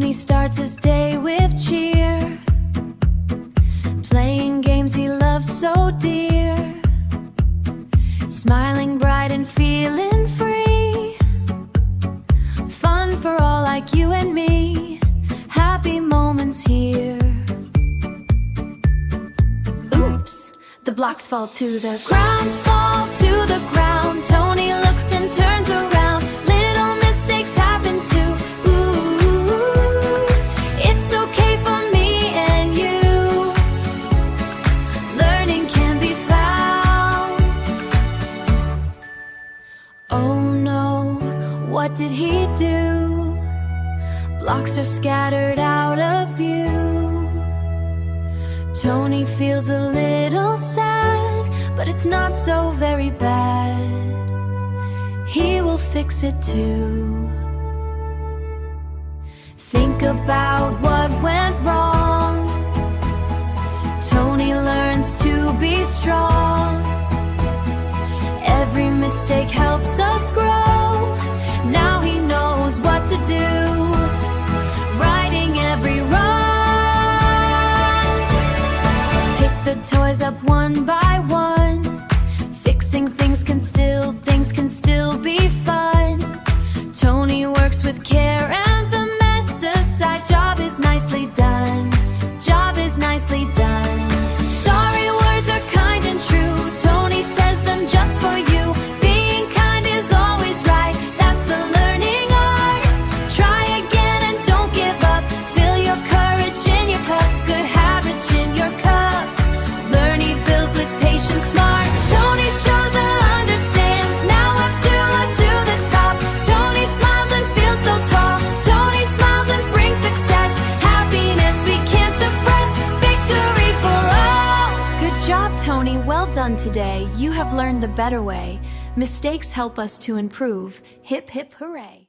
Tony starts his day with cheer, playing games he loves so dear, smiling bright and feeling free. Fun for all like you and me, happy moments here. Oops, the blocks fall to the ground, fall to the ground. Tony looks and turns around, little mistakes happen too. Ooh, it's okay for me and you, learning can be found. Oh no, what did he do? Blocks are scattered out of view. Tony feels a little sad, but it's not so very bad. He will fix it too. Think about what went wrong. Tony learns to be strong. Every mistake helps us grow. Now he knows what to do, righting every wrong. Pick the toys up one by one. Fixing things can still be fun. Tony works with care and the mess aside. Job is nicely done. Job is nicely done. Sorry words are kind and true. Tony says them just for you. Being kind is always right. That's the learning art. Try again and don't give up. Fill your courage in your cup. Good habits in your cup. Learn he builds with patience, smart. Tony shows and understands. Now up to the top. Tony smiles and feels so tall. Tony smiles and brings success. Happiness we can't suppress. Victory for all. Good job, Tony. Well done today. You have learned the better way. Mistakes help us to improve. Hip hip hooray.